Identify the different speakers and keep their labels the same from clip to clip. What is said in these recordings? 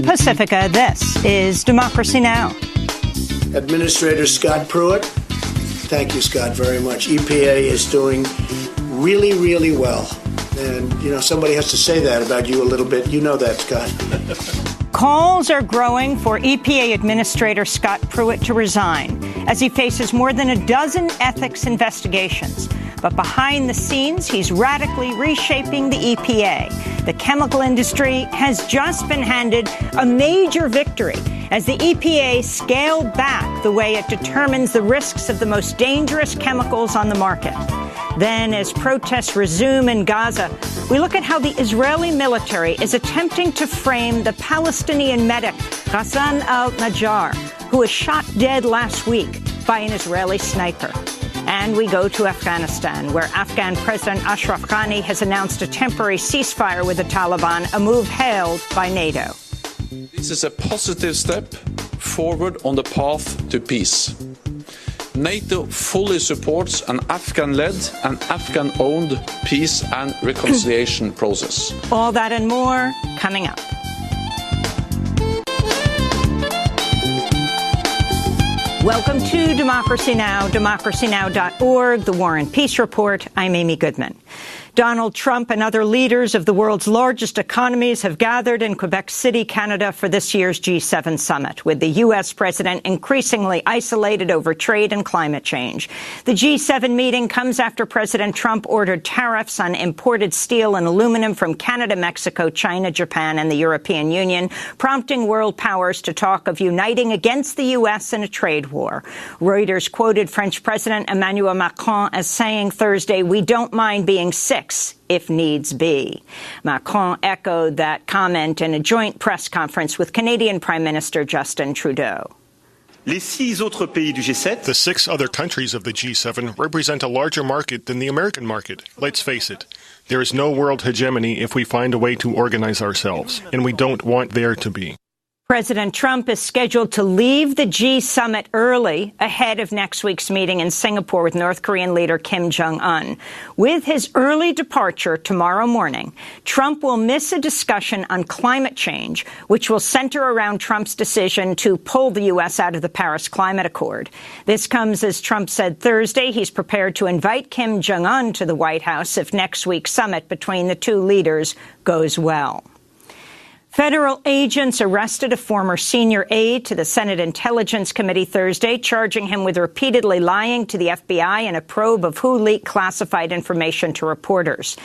Speaker 1: Pacifica, this is Democracy Now!
Speaker 2: Administrator Scott Pruitt, thank you, Scott, very much. EPA is doing really, really well. And, somebody has to say that about you a little bit. You know that, Scott.
Speaker 1: Calls are growing for EPA Administrator Scott Pruitt to resign as he faces more than a dozen ethics investigations. But behind the scenes, he's radically reshaping the EPA. The chemical industry has just been handed a major victory as the EPA scaled back the way it determines the risks of the most dangerous chemicals on the market. Then, as protests resume in Gaza, we look at how the Israeli military is attempting to frame the Palestinian medic Ghassan al-Najjar, who was shot dead last week by an Israeli sniper. And we go to Afghanistan, where Afghan President Ashraf Ghani has announced a temporary ceasefire with the Taliban, a move hailed by NATO.
Speaker 3: This is a positive step forward on the path to peace. NATO fully supports an Afghan-led and Afghan-owned peace and reconciliation process.
Speaker 1: All that and more coming up. Welcome to Democracy Now!, democracynow.org, The War and Peace Report. I'm Amy Goodman. Donald Trump and other leaders of the world's largest economies have gathered in Quebec City, Canada, for this year's G7 summit, with the U.S. president increasingly isolated over trade and climate change. The G7 meeting comes after President Trump ordered tariffs on imported steel and aluminum from Canada, Mexico, China, Japan, and the European Union, prompting world powers to talk of uniting against the U.S. in a trade war. Reuters quoted French President Emmanuel Macron as saying Thursday, "We don't mind being sick if needs be." Macron echoed that comment in a joint press conference with Canadian Prime Minister Justin Trudeau.
Speaker 4: The 6 other countries of the G7 represent a larger market than the American market. Let's face it, there is no world hegemony if we find a way to organize ourselves, and we don't want there to be.
Speaker 1: President Trump is scheduled to leave the G summit early ahead of next week's meeting in Singapore with North Korean leader Kim Jong-un. With his early departure tomorrow morning, Trump will miss a discussion on climate change, which will center around Trump's decision to pull the U.S. out of the Paris Climate Accord. This comes as Trump said Thursday he's prepared to invite Kim Jong-un to the White House if next week's summit between the two leaders goes well. Federal agents arrested a former senior aide to the Senate Intelligence Committee Thursday, charging him with repeatedly lying to the FBI in a probe of who leaked classified information to reporters.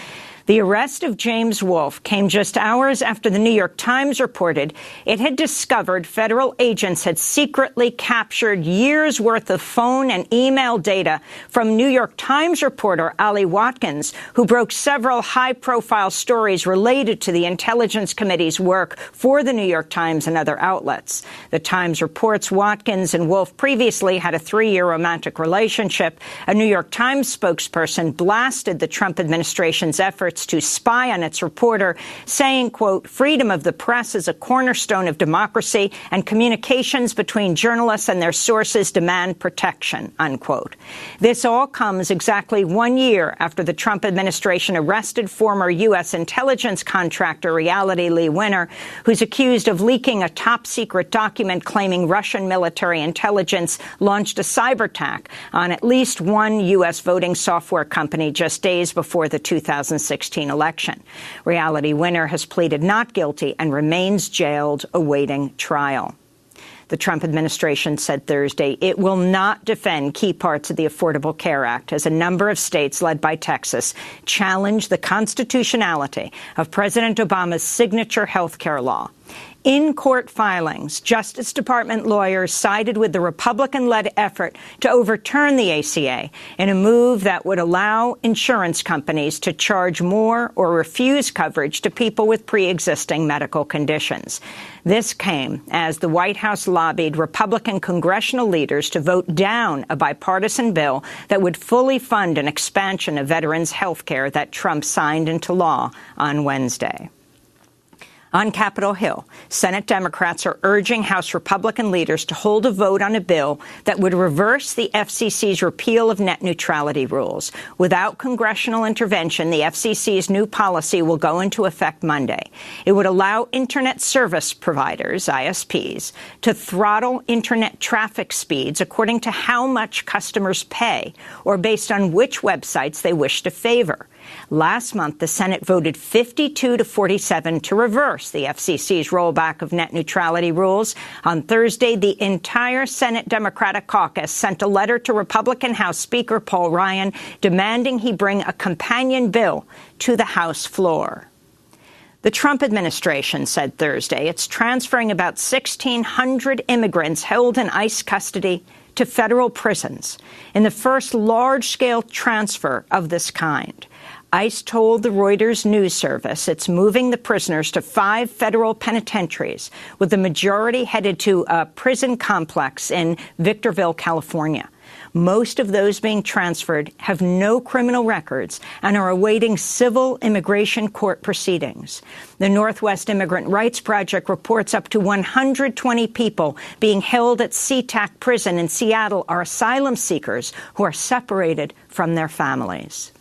Speaker 1: The arrest of James Wolfe came just hours after the New York Times reported it had discovered federal agents had secretly captured years' worth of phone and email data from New York Times reporter Ali Watkins, who broke several high-profile stories related to the Intelligence Committee's work for the New York Times and other outlets. The Times reports Watkins and Wolfe previously had a 3-year romantic relationship. A New York Times spokesperson blasted the Trump administration's efforts to spy on its reporter, saying, quote, "Freedom of the press is a cornerstone of democracy, and communications between journalists and their sources demand protection," unquote. This all comes exactly 1 year after the Trump administration arrested former U.S. intelligence contractor Reality Lee Winner, who's accused of leaking a top-secret document claiming Russian military intelligence launched a cyber attack on at least one U.S. voting software company just days before the 2016 election. Reality Winner has pleaded not guilty and remains jailed awaiting trial. The Trump administration said Thursday it will not defend key parts of the Affordable Care Act as a number of states, led by Texas, challenge the constitutionality of President Obama's signature health care law. In court filings, Justice Department lawyers sided with the Republican-led effort to overturn the ACA in a move that would allow insurance companies to charge more or refuse coverage to people with pre-existing medical conditions. This came as the White House lobbied Republican congressional leaders to vote down a bipartisan bill that would fully fund an expansion of veterans' health care that Trump signed into law on Wednesday. On Capitol Hill, Senate Democrats are urging House Republican leaders to hold a vote on a bill that would reverse the FCC's repeal of net neutrality rules. Without congressional intervention, the FCC's new policy will go into effect Monday. It would allow Internet service providers, ISPs, to throttle Internet traffic speeds according to how much customers pay or based on which websites they wish to favor. Last month, the Senate voted 52 to 47 to reverse the FCC's rollback of net neutrality rules. On Thursday, the entire Senate Democratic caucus sent a letter to Republican House Speaker Paul Ryan demanding he bring a companion bill to the House floor. The Trump administration said Thursday it's transferring about 1,600 immigrants held in ICE custody to federal prisons in the first large-scale transfer of this kind. ICE told the Reuters news service it's moving the prisoners to 5 federal penitentiaries, with the majority headed to a prison complex in Victorville, California. Most of those being transferred have no criminal records and are awaiting civil immigration court proceedings. The Northwest Immigrant Rights Project reports up to 120 people being held at SeaTac Prison in Seattle are asylum seekers who are separated from their families.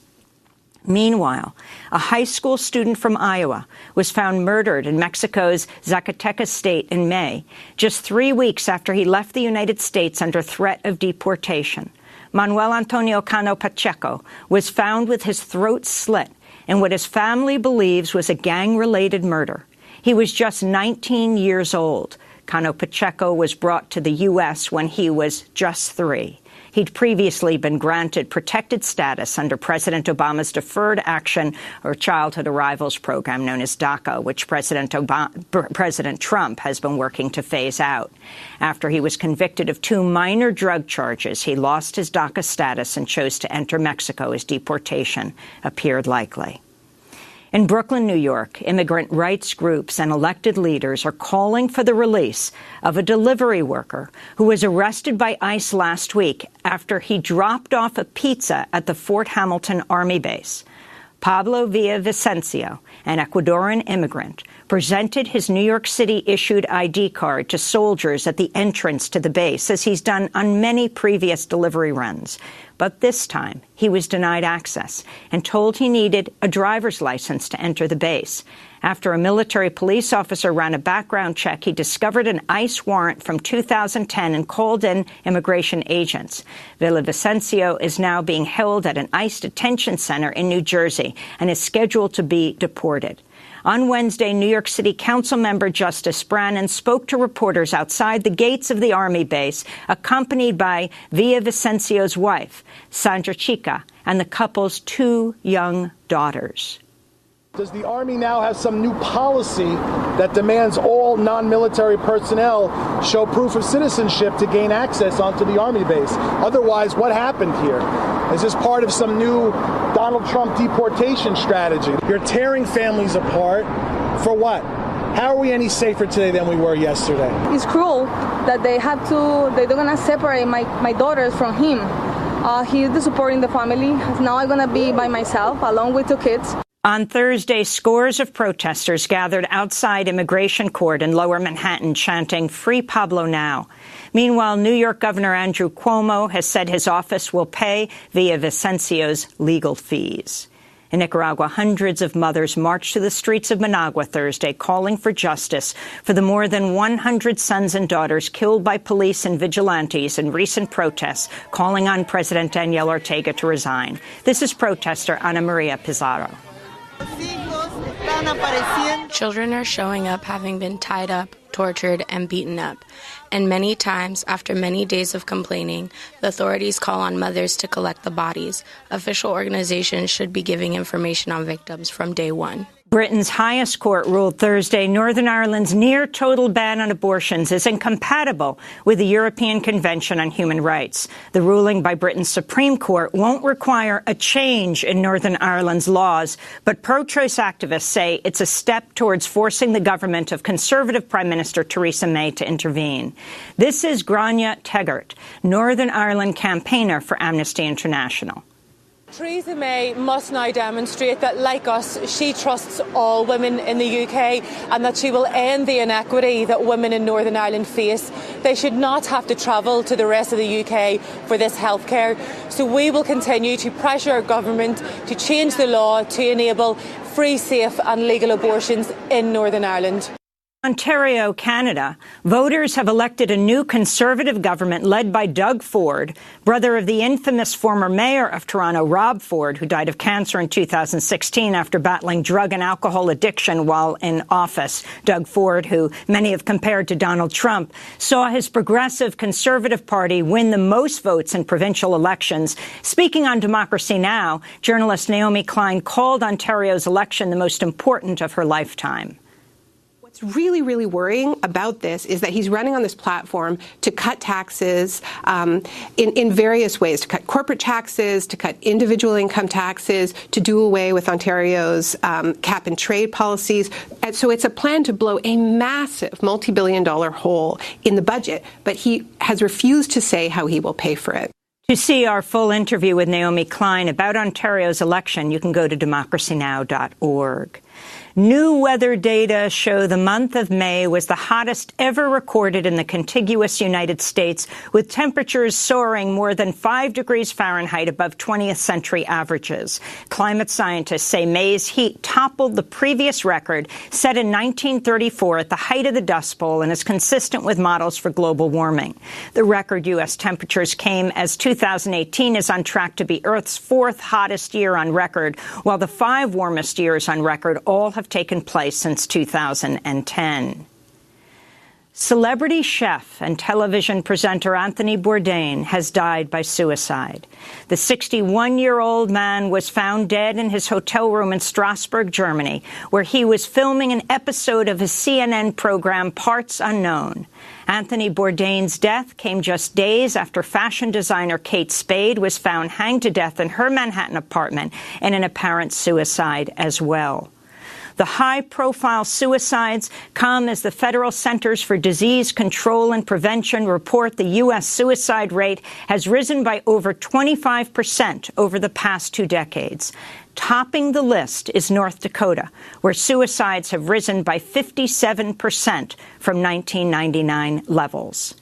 Speaker 1: Meanwhile, a high school student from Iowa was found murdered in Mexico's Zacatecas state in May, just 3 weeks after he left the United States under threat of deportation. Manuel Antonio Cano Pacheco was found with his throat slit in what his family believes was a gang-related murder. He was just 19 years old. Cano Pacheco was brought to the U.S. when he was just 3. He'd previously been granted protected status under President Obama's Deferred Action or Childhood Arrivals program known as DACA, which President Trump has been working to phase out. After he was convicted of 2 minor drug charges, he lost his DACA status and chose to enter Mexico as deportation appeared likely. In Brooklyn, New York, immigrant rights groups and elected leaders are calling for the release of a delivery worker who was arrested by ICE last week after he dropped off a pizza at the Fort Hamilton Army base. Pablo Villavicencio, an Ecuadorian immigrant, presented his New York City-issued ID card to soldiers at the entrance to the base, as he's done on many previous delivery runs. But this time, he was denied access and told he needed a driver's license to enter the base. After a military police officer ran a background check, he discovered an ICE warrant from 2010 and called in immigration agents. Villavicencio is now being held at an ICE detention center in New Jersey and is scheduled to be deported. On Wednesday, New York City Council member Justice Brannon spoke to reporters outside the gates of the Army base, accompanied by Villavicencio's wife, Sandra Chica, and the couple's 2 young daughters.
Speaker 5: Does the Army now have some new policy that demands all non-military personnel show proof of citizenship to gain access onto the Army base? Otherwise, what happened here? Is this part of some new Donald Trump deportation strategy? You're tearing families apart for what? How are we any safer today than we were yesterday?
Speaker 6: It's cruel that they're gonna separate my daughters from him. He's the supporting the family. Now I'm gonna be by myself along with 2 kids.
Speaker 1: On Thursday, scores of protesters gathered outside Immigration Court in Lower Manhattan chanting, "Free Pablo now." Meanwhile, New York Governor Andrew Cuomo has said his office will pay Villavicencio's legal fees. In Nicaragua, hundreds of mothers marched to the streets of Managua Thursday, calling for justice for the more than 100 sons and daughters killed by police and vigilantes in recent protests, calling on President Daniel Ortega to resign. This is protester Ana Maria Pizarro.
Speaker 7: Children are showing up having been tied up, tortured, and beaten up. And many times, after many days of complaining, the authorities call on mothers to collect the bodies. Official organizations should be giving information on victims from day one.
Speaker 1: Britain's highest court ruled Thursday Northern Ireland's near-total ban on abortions is incompatible with the European Convention on Human Rights. The ruling by Britain's Supreme Court won't require a change in Northern Ireland's laws, but pro-choice activists say it's a step towards forcing the government of Conservative Prime Minister Theresa May to intervene. This is Grania Tegart, Northern Ireland campaigner for Amnesty International.
Speaker 8: Theresa May must now demonstrate that, like us, she trusts all women in the UK and that she will end the inequity that women in Northern Ireland face. They should not have to travel to the rest of the UK for this health care. So we will continue to pressure our government to change the law to enable free, safe and legal abortions in Northern Ireland.
Speaker 1: Ontario, Canada, voters have elected a new Conservative government led by Doug Ford, brother of the infamous former mayor of Toronto, Rob Ford, who died of cancer in 2016 after battling drug and alcohol addiction while in office. Doug Ford, who many have compared to Donald Trump, saw his Progressive Conservative Party win the most votes in provincial elections. Speaking on Democracy Now!, journalist Naomi Klein called Ontario's election the most important of her lifetime.
Speaker 9: What's really, really worrying about this is that he's running on this platform to cut taxes in various ways, to cut corporate taxes, to cut individual income taxes, to do away with Ontario's cap and trade policies. And so it's a plan to blow a massive multi-billion-dollar hole in the budget, but he has refused to say how he will pay for it.
Speaker 1: To see our full interview with Naomi Klein about Ontario's election, you can go to democracynow.org. New weather data show the month of May was the hottest ever recorded in the contiguous United States, with temperatures soaring more than 5 degrees Fahrenheit above 20th century averages. Climate scientists say May's heat toppled the previous record set in 1934 at the height of the Dust Bowl and is consistent with models for global warming. The record U.S. temperatures came as 2018 is on track to be Earth's 4th hottest year on record, while the 5 warmest years on record all have taken place since 2010. Celebrity chef and television presenter Anthony Bourdain has died by suicide. The 61-year-old man was found dead in his hotel room in Strasbourg, Germany, where he was filming an episode of his CNN program Parts Unknown. Anthony Bourdain's death came just days after fashion designer Kate Spade was found hanged to death in her Manhattan apartment in an apparent suicide as well. The high-profile suicides come as the Federal Centers for Disease Control and Prevention report the U.S. suicide rate has risen by over 25% over the past 2 decades. Topping the list is North Dakota, where suicides have risen by 57% from 1999 levels.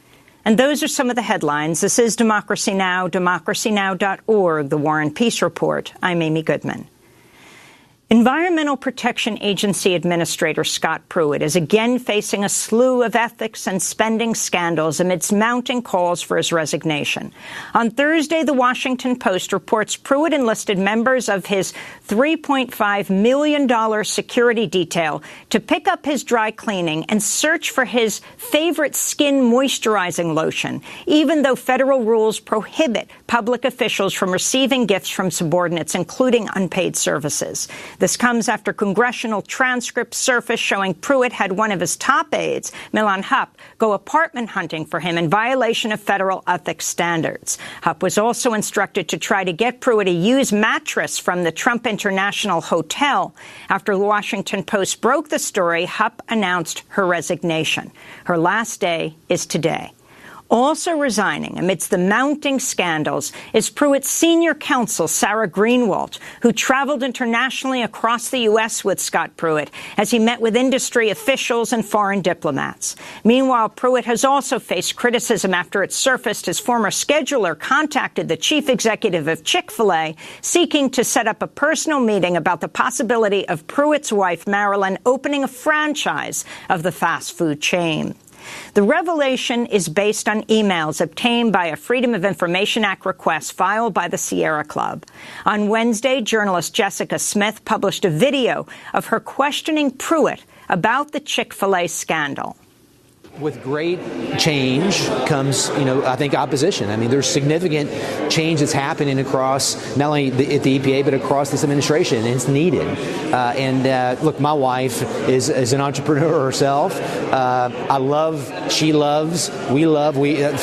Speaker 1: And those are some of the headlines. This is Democracy Now!, democracynow.org, The War and Peace Report. I'm Amy Goodman. Environmental Protection Agency Administrator Scott Pruitt is again facing a slew of ethics and spending scandals amidst mounting calls for his resignation. On Thursday, The Washington Post reports Pruitt enlisted members of his $3.5 million security detail to pick up his dry cleaning and search for his favorite skin moisturizing lotion, even though federal rules prohibit public officials from receiving gifts from subordinates, including unpaid services. This comes after congressional transcripts surfaced showing Pruitt had one of his top aides, Milan Hupp, go apartment hunting for him in violation of federal ethics standards. Hupp was also instructed to try to get Pruitt a used mattress from the Trump International Hotel. After the Washington Post broke the story, Hupp announced her resignation. Her last day is today. Also resigning amidst the mounting scandals is Pruitt's senior counsel, Sarah Greenwald, who traveled internationally across the U.S. with Scott Pruitt as he met with industry officials and foreign diplomats. Meanwhile, Pruitt has also faced criticism after it surfaced his former scheduler contacted the chief executive of Chick-fil-A, seeking to set up a personal meeting about the possibility of Pruitt's wife, Marilyn, opening a franchise of the fast food chain. The revelation is based on emails obtained by a Freedom of Information Act request filed by the Sierra Club. On Wednesday, journalist Jessica Smith published a video of her questioning Pruitt about the Chick-fil-A scandal.
Speaker 10: With great change comes, I think opposition. I mean, there's significant change that's happening across not only at the EPA, but across this administration, and it's needed. Look, my wife is an entrepreneur herself. She loves, we love.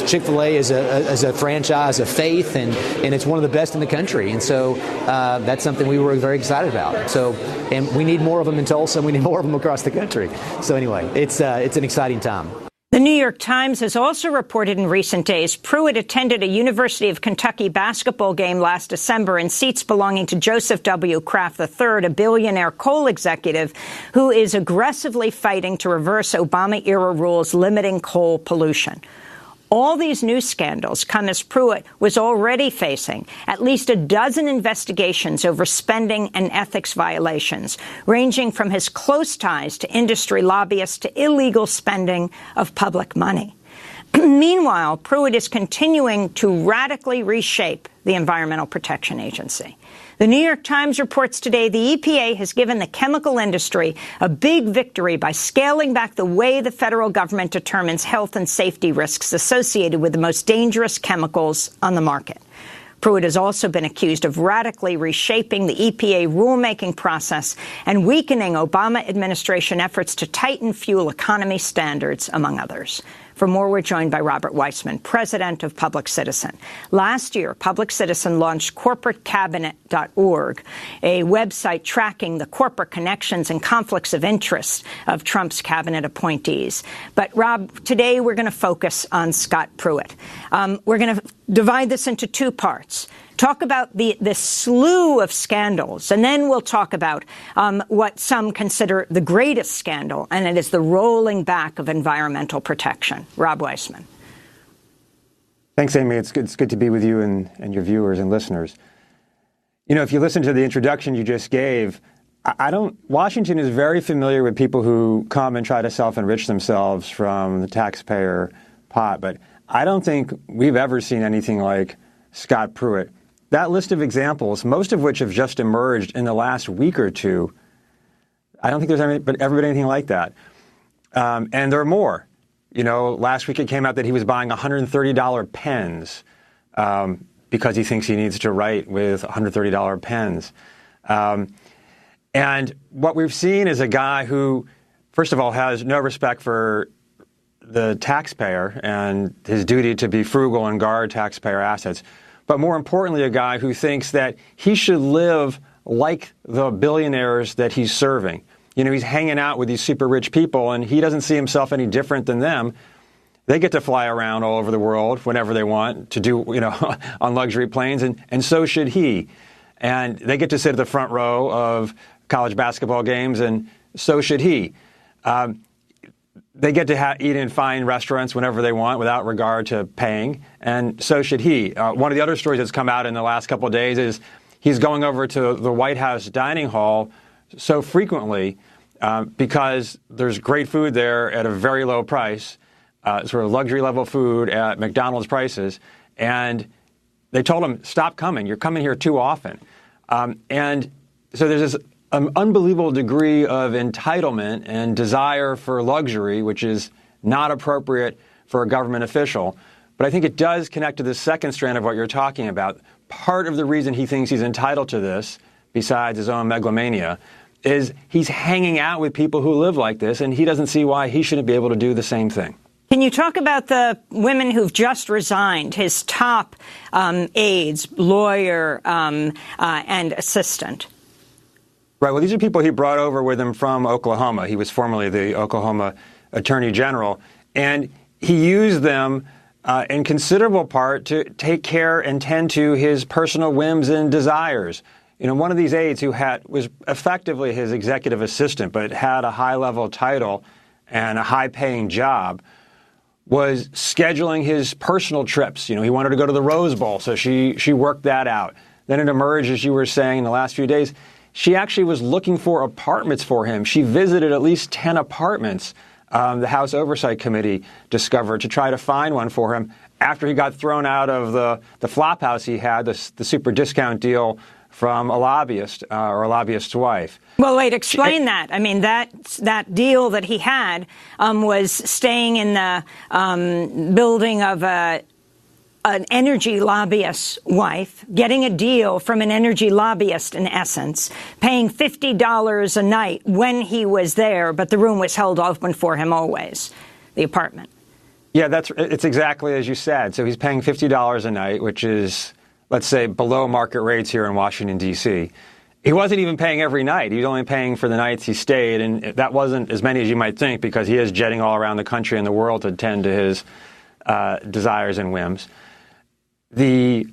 Speaker 10: Chick-fil-A is a franchise of faith, and it's one of the best in the country. And so that's something we were very excited about. So, and we need more of them in Tulsa, and we need more of them across the country. So anyway, it's an exciting time.
Speaker 1: The The New York Times has also reported in recent days Pruitt attended a University of Kentucky basketball game last December in seats belonging to Joseph W. Kraft III, a billionaire coal executive who is aggressively fighting to reverse Obama-era rules limiting coal pollution. All these news scandals come as Pruitt was already facing at least a dozen investigations over spending and ethics violations, ranging from his close ties to industry lobbyists to illegal spending of public money. Meanwhile, Pruitt is continuing to radically reshape the Environmental Protection Agency. The New York Times reports today the EPA has given the chemical industry a big victory by scaling back the way the federal government determines health and safety risks associated with the most dangerous chemicals on the market. Pruitt has also been accused of radically reshaping the EPA rulemaking process and weakening Obama administration efforts to tighten fuel economy standards, among others. For more, we're joined by Robert Weissman, president of Public Citizen. Last year, Public Citizen launched corporatecabinet.org, a website tracking the corporate connections and conflicts of interest of Trump's cabinet appointees. But, Rob, today we're going to focus on Scott Pruitt. We're going to divide this into two parts. Talk about the slew of scandals, and then we'll talk about what some consider the greatest scandal, and it is the rolling back of environmental protection. Rob Weissman.
Speaker 11: Thanks, Amy. It's good to be with you and your viewers and listeners. You know, if you listen to the introduction you just gave, Washington is very familiar with people who come and try to self-enrich themselves from the taxpayer pot, but I don't think we've ever seen anything like Scott Pruitt. That list of examples, most of which have just emerged in the last week or two, I don't think there's ever been anything like that. And there are more. You know, last week it came out that he was buying $130 pens because he thinks he needs to write with $130 pens. And what we've seen is a guy who, first of all, has no respect for the taxpayer and his duty to be frugal and guard taxpayer assets. But more importantly, a guy who thinks that he should live like the billionaires that he's serving. You know, he's hanging out with these super rich people, and he doesn't see himself any different than them. They get to fly around all over the world whenever they want to do, you know, on luxury planes, and so should he. And they get to sit at the front row of college basketball games, and so should he. They get to eat in fine restaurants whenever they want without regard to paying, and so should he. One of the other stories that's come out in the last couple of days is he's going over to the White House dining hall so frequently because there's great food there at a very low price, sort of luxury level food at McDonald's prices, and they told him, stop coming. You're coming here too often. And so there's this an unbelievable degree of entitlement and desire for luxury, which is not appropriate for a government official. But I think it does connect to the second strand of what you're talking about. Part of the reason he thinks he's entitled to this, besides his own megalomania, is he's hanging out with people who live like this, and he doesn't see why he shouldn't be able to do the same thing.
Speaker 1: Can you talk about the women who've just resigned, his top aides, lawyer and assistant?
Speaker 11: Right. Well, these are people he brought over with him from Oklahoma. He was formerly the Oklahoma Attorney General. And he used them in considerable part to take care and tend to his personal whims and desires. You know, one of these aides who was effectively his executive assistant, but had a high-level title and a high-paying job, was scheduling his personal trips. You know, he wanted to go to the Rose Bowl, so she worked that out. Then it emerged, as you were saying, in the last few days, she actually was looking for apartments for him. She visited at least 10 apartments, the House Oversight Committee discovered, to try to find one for him after he got thrown out of the flop house he had, the super discount deal from a lobbyist or a lobbyist's wife.
Speaker 1: Well, wait, explain that. I mean, that deal that he had was staying in the building of an energy lobbyist's wife, getting a deal from an energy lobbyist, in essence, paying $50 a night when he was there, but the room was held open for him always, the apartment.
Speaker 11: Yeah, it's exactly as you said. So he's paying $50 a night, which is, let's say, below market rates here in Washington, D.C. He wasn't even paying every night. He was only paying for the nights he stayed, and that wasn't as many as you might think because he is jetting all around the country and the world to tend to his desires and whims. The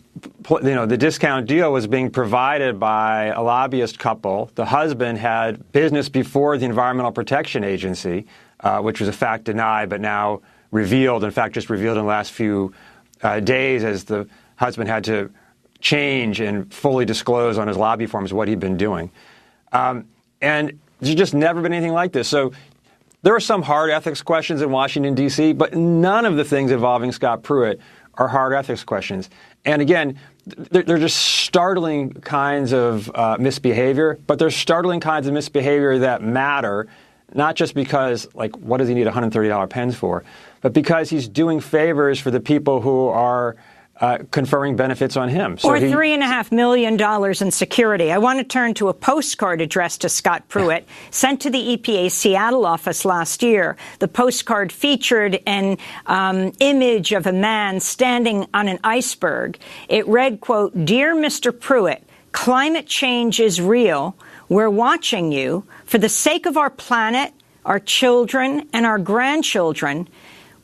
Speaker 11: discount deal was being provided by a lobbyist couple. The husband had business before the Environmental Protection Agency, which was a fact denied but now revealed, in fact just revealed in the last few days as the husband had to change and fully disclose on his lobby forms what he'd been doing. And there's just never been anything like this. So there are some hard ethics questions in Washington, D.C., but none of the things involving Scott Pruitt are hard ethics questions. And again, they're just startling kinds of misbehavior, but they're startling kinds of misbehavior that matter, not just because, like, what does he need $130 pens for, but because he's doing favors for the people who are conferring benefits on him.
Speaker 1: So $3.5 million in security. I want to turn to a postcard addressed to Scott Pruitt, sent to the EPA's Seattle office last year. The postcard featured an image of a man standing on an iceberg. It read, quote, "Dear Mr. Pruitt, climate change is real. We're watching you. For the sake of our planet, our children, and our grandchildren,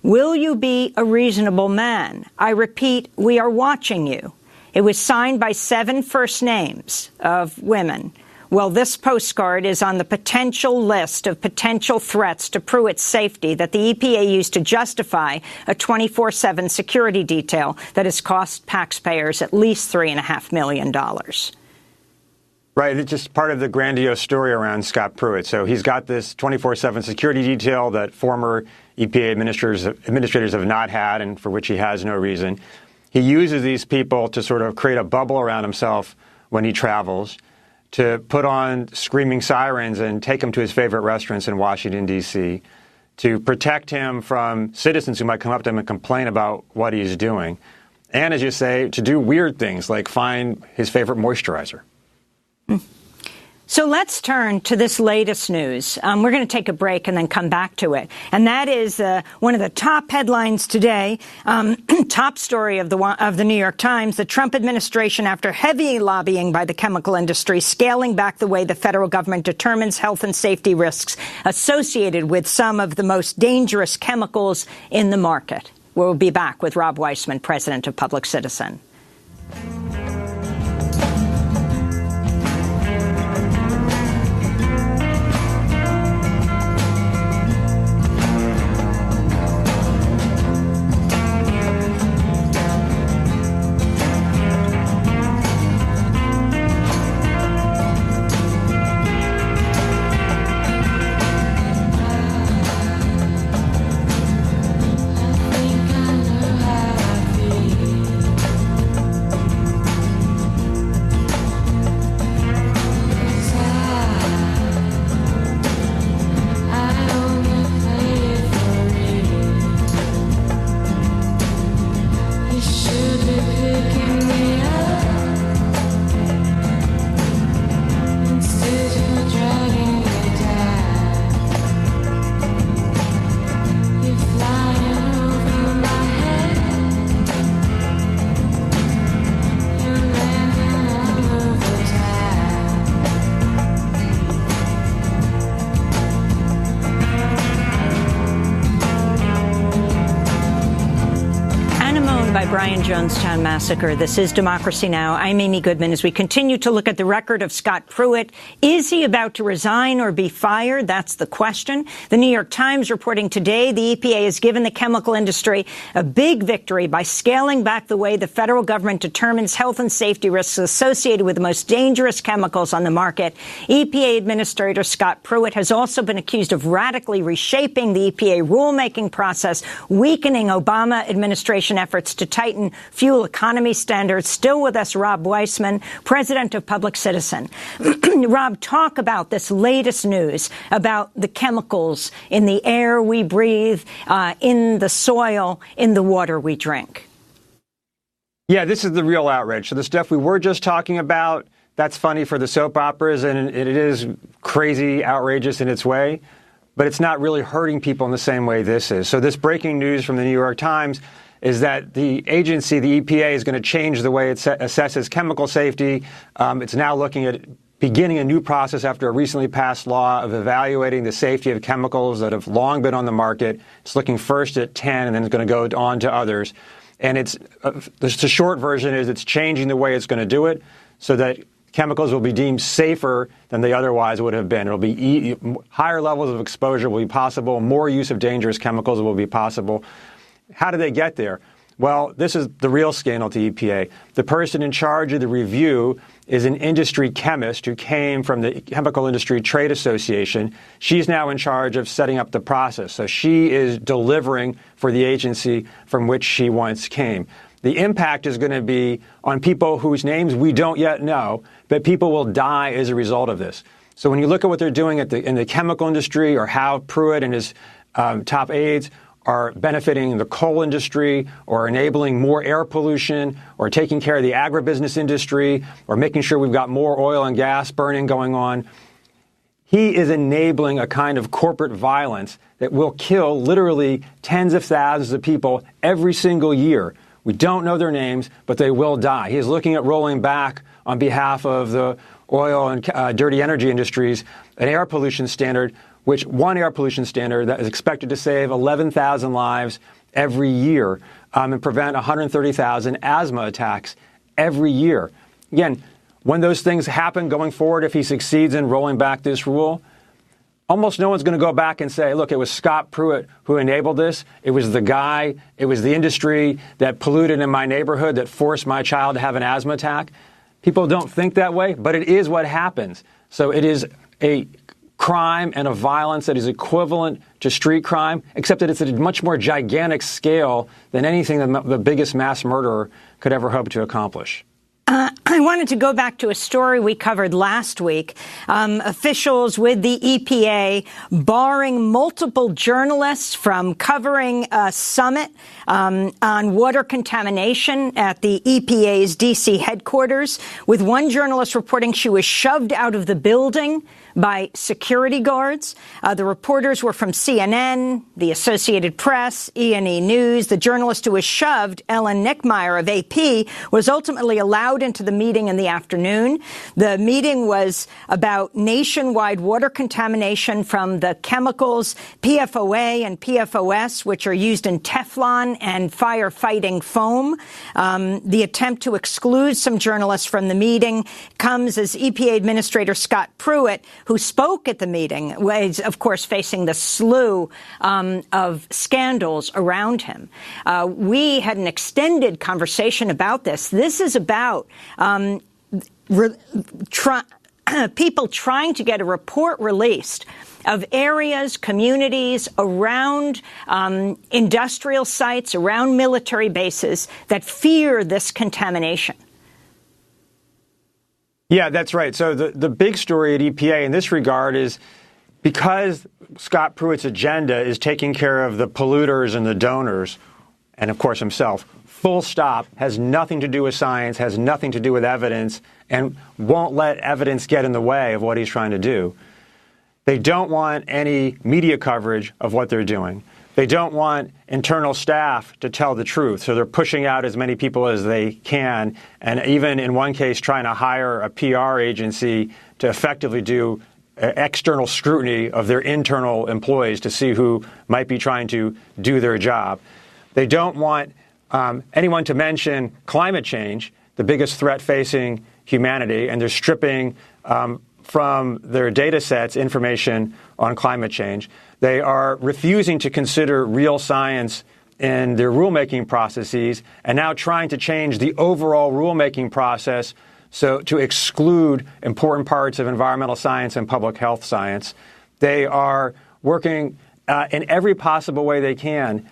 Speaker 1: will you be a reasonable man? I repeat, we are watching you." It was signed by 7 first names of women. Well, this postcard is on the potential list of potential threats to Pruitt's safety that the EPA used to justify a 24/7 security detail that has cost taxpayers at least $3.5 million.
Speaker 11: Right. It's just part of the grandiose story around Scott Pruitt. So he's got this 24/7 security detail that former EPA administrators have not had and for which he has no reason. He uses these people to sort of create a bubble around himself when he travels, to put on screaming sirens and take him to his favorite restaurants in Washington, D.C., to protect him from citizens who might come up to him and complain about what he's doing. And, as you say, to do weird things like find his favorite moisturizer.
Speaker 1: So let's turn to this latest news. We're going to take a break and then come back to it. And that is one of the top headlines today, top story of the New York Times, the Trump administration, after heavy lobbying by the chemical industry, scaling back the way the federal government determines health and safety risks associated with some of the most dangerous chemicals in the market. We'll be back with Rob Weissman, president of Public Citizen. Brian Jonestown Massacre. This is Democracy Now! I'm Amy Goodman. As we continue to look at the record of Scott Pruitt, is he about to resign or be fired? That's the question. The New York Times reporting today the EPA has given the chemical industry a big victory by scaling back the way the federal government determines health and safety risks associated with the most dangerous chemicals on the market. EPA Administrator Scott Pruitt has also been accused of radically reshaping the EPA rulemaking process, weakening Obama administration efforts to tighten fuel economy standards. Still with us, Rob Weissman, president of Public Citizen. Rob, talk about this latest news about the chemicals in the air we breathe, in the soil, in the water we drink.
Speaker 11: Yeah, this is the real outrage. So the stuff we were just talking about, that's funny for the soap operas, and it is crazy, outrageous in its way, but it's not really hurting people in the same way this is. So this breaking news from the New York Times is that the agency, the EPA, is going to change the way it assesses chemical safety. It's now looking at beginning a new process after a recently passed law of evaluating the safety of chemicals that have long been on the market. It's looking first at 10 and then it's going to go on to others. And the short version is it's changing the way it's going to do it so that chemicals will be deemed safer than they otherwise would have been. It'll be higher levels of exposure will be possible. More use of dangerous chemicals will be possible. How do they get there? Well, this is the real scandal to EPA. The person in charge of the review is an industry chemist who came from the Chemical Industry Trade Association. She's now in charge of setting up the process. So she is delivering for the agency from which she once came. The impact is going to be on people whose names we don't yet know, but people will die as a result of this. So when you look at what they're doing in the chemical industry, or how Pruitt and his top aides are benefiting the coal industry, or enabling more air pollution, or taking care of the agribusiness industry, or making sure we've got more oil and gas burning going on, he is enabling a kind of corporate violence that will kill literally tens of thousands of people every single year. We don't know their names, but they will die. He is looking at rolling back on behalf of the oil and dirty energy industries an air pollution standard, one air pollution standard that is expected to save 11,000 lives every year and prevent 130,000 asthma attacks every year. Again, when those things happen going forward, if he succeeds in rolling back this rule, almost no one's going to go back and say, look, it was Scott Pruitt who enabled this. It was the industry that polluted in my neighborhood that forced my child to have an asthma attack. People don't think that way, but it is what happens. So it is a crime and a violence that is equivalent to street crime, except that it's at a much more gigantic scale than anything that the biggest mass murderer could ever hope to accomplish.
Speaker 1: I wanted to go back to a story we covered last week. Officials with the EPA barring multiple journalists from covering a summit on water contamination at the EPA's D.C. headquarters, with one journalist reporting she was shoved out of the building by security guards. The reporters were from CNN, the Associated Press, E&E News. The journalist who was shoved, Ellen Nickmeyer of AP, was ultimately allowed into the meeting in the afternoon. The meeting was about nationwide water contamination from the chemicals PFOA and PFOS, which are used in Teflon and firefighting foam. The attempt to exclude some journalists from the meeting comes as EPA Administrator Scott Pruitt, who spoke at the meeting, was, of course, facing the slew of scandals around him. We had an extended conversation about this. This is about people trying to get a report released of areas, communities around industrial sites, around military bases that fear this contamination.
Speaker 11: Yeah, that's right. So the big story at EPA in this regard is because Scott Pruitt's agenda is taking care of the polluters and the donors, and of course himself, full stop, has nothing to do with science, has nothing to do with evidence, and won't let evidence get in the way of what he's trying to do. They don't want any media coverage of what they're doing. They don't want internal staff to tell the truth, so they're pushing out as many people as they can, and even in one case trying to hire a PR agency to effectively do external scrutiny of their internal employees to see who might be trying to do their job. They don't want anyone to mention climate change, the biggest threat facing humanity, and they're stripping from their data sets information on climate change. They are refusing to consider real science in their rulemaking processes, and now trying to change the overall rulemaking process so to exclude important parts of environmental science and public health science. They are working in every possible way they can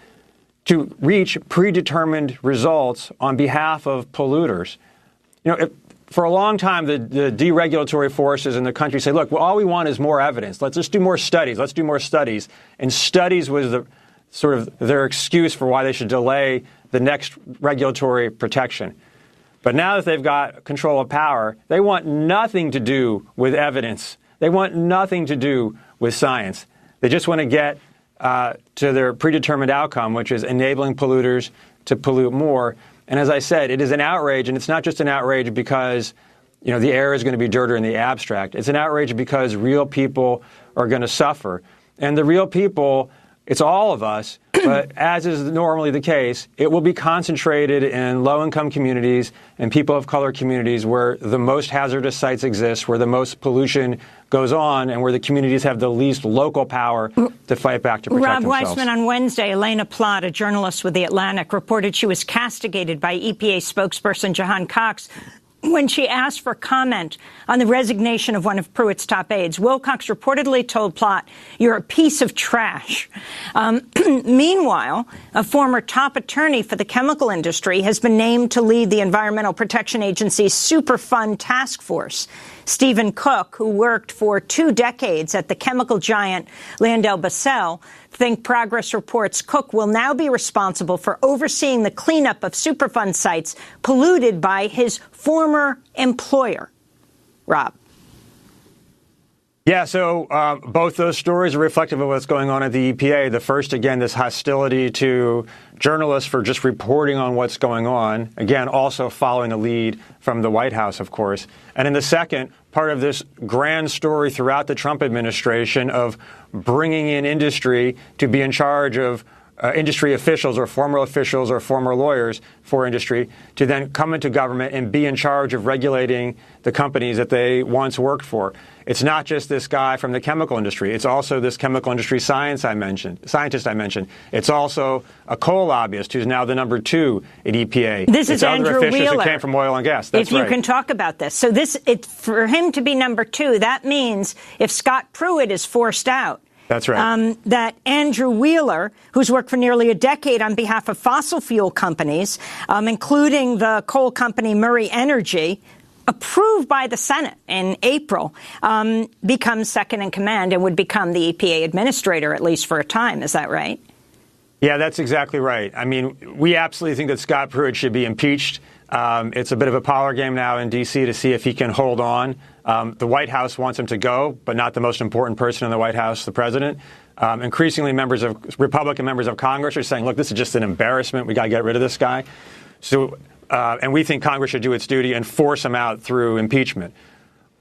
Speaker 11: to reach predetermined results on behalf of polluters. You know, for a long time, the deregulatory forces in the country say, look, well, all we want is more evidence. Let's just do more studies. Let's do more studies. And studies was the sort of their excuse for why they should delay the next regulatory protection. But now that they've got control of power, they want nothing to do with evidence. They want nothing to do with science. They just want to get to their predetermined outcome, which is enabling polluters to pollute more. And as I said, it is an outrage, and it's not just an outrage because the air is going to be dirtier in the abstract. It's an outrage because real people are going to suffer. And the real people, it's all of us, but as is normally the case, it will be concentrated in low-income communities and people of color communities where the most hazardous sites exist, where the most pollution goes on, and where the communities have the least local power to fight back to protect themselves.
Speaker 1: Rob Weissman, on Wednesday, Elena Plott, a journalist with The Atlantic, reported she was castigated by EPA spokesperson Jahan Cox when she asked for comment on the resignation of one of Pruitt's top aides. Wilcox reportedly told Plott, "You're a piece of trash." Meanwhile, a former top attorney for the chemical industry has been named to lead the Environmental Protection Agency's Superfund task force. Stephen Cook, who worked for 2 decades at the chemical giant LyondellBasell, Think Progress reports Cook will now be responsible for overseeing the cleanup of Superfund sites polluted by his former employer. Rob.
Speaker 11: Yeah, so both those stories are reflective of what's going on at the EPA. The first, again, this hostility to journalists for just reporting on what's going on. Again, also following the lead from the White House, of course. And in the second, part of this grand story throughout the Trump administration of bringing in industry to be in charge of industry officials or former lawyers for industry to then come into government and be in charge of regulating the companies that they once worked for. It's not just this guy from the chemical industry. It's also this chemical industry scientist I mentioned. It's also a coal lobbyist who's now the number 2 at EPA.
Speaker 1: This is Andrew
Speaker 11: Wheeler. It's other officials who came from oil and gas. That's right.
Speaker 1: If you can talk about this. So for him to be number 2, that means if Scott Pruitt is forced out,
Speaker 11: that's right.
Speaker 1: That Andrew Wheeler, who's worked for nearly a decade on behalf of fossil fuel companies, including the coal company Murray Energy, approved by the Senate in April, becomes second in command and would become the EPA administrator, at least for a time. Is that right?
Speaker 11: Yeah, that's exactly right. I mean, we absolutely think that Scott Pruitt should be impeached. It's a bit of a power game now in D.C. to see if he can hold on. The White House wants him to go, but not the most important person in the White House, the president. Increasingly, Republican members of Congress are saying, look, this is just an embarrassment. We got to get rid of this guy. So, and we think Congress should do its duty and force him out through impeachment.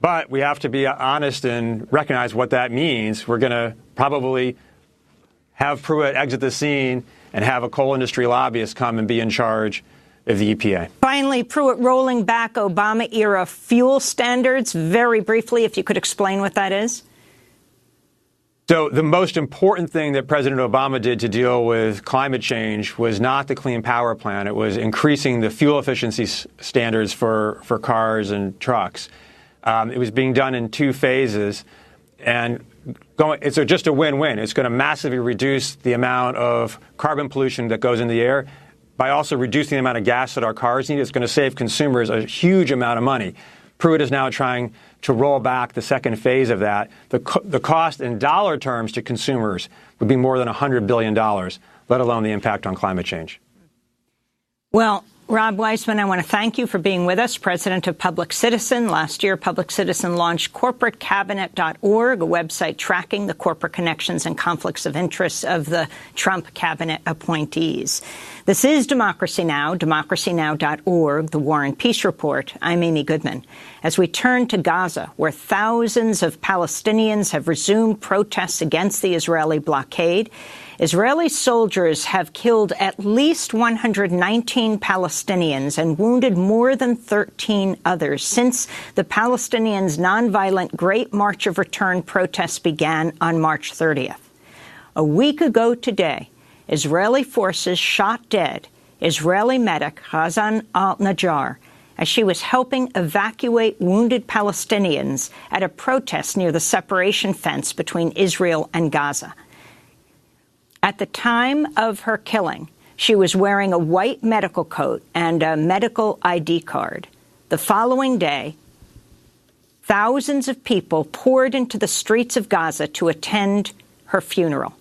Speaker 11: But we have to be honest and recognize what that means. We're going to probably have Pruitt exit the scene and have a coal industry lobbyist come and be in charge of the EPA.
Speaker 1: Finally, Pruitt rolling back Obama-era fuel standards. Very briefly, if you could explain what that is.
Speaker 11: So the most important thing that President Obama did to deal with climate change was not the Clean Power Plan. It was increasing the fuel efficiency standards for cars and trucks. It was being done in 2 phases. And it's just a win-win. It's going to massively reduce the amount of carbon pollution that goes in the air by also reducing the amount of gas that our cars need. It's going to save consumers a huge amount of money. Pruitt is now trying to roll back the second phase of that. The cost in dollar terms to consumers would be more than $100 billion, let alone the impact on climate change.
Speaker 1: Well, Rob Weissman, I want to thank you for being with us, president of Public Citizen. Last year, Public Citizen launched corporatecabinet.org, a website tracking the corporate connections and conflicts of interest of the Trump cabinet appointees. This is Democracy Now!, democracynow.org, the War and Peace Report. I'm Amy Goodman. As we turn to Gaza, where thousands of Palestinians have resumed protests against the Israeli blockade, Israeli soldiers have killed at least 119 Palestinians and wounded more than 13 others since the Palestinians' nonviolent Great March of Return protests began on March 30th. A week ago today, Israeli forces shot dead Israeli medic Hazan al-Najjar as she was helping evacuate wounded Palestinians at a protest near the separation fence between Israel and Gaza. At the time of her killing, she was wearing a white medical coat and a medical ID card. The following day, thousands of people poured into the streets of Gaza to attend her funeral.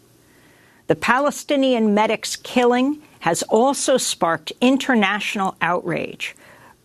Speaker 1: The Palestinian medic's killing has also sparked international outrage.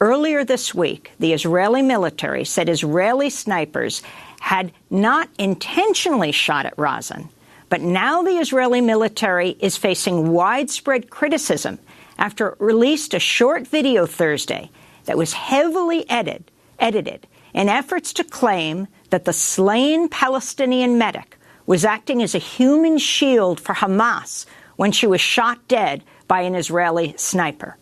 Speaker 1: Earlier this week, the Israeli military said Israeli snipers had not intentionally shot at Razan. But now the Israeli military is facing widespread criticism after it released a short video Thursday that was heavily edited edited in efforts to claim that the slain Palestinian medic was acting as a human shield for Hamas when she was shot dead by an Israeli sniper.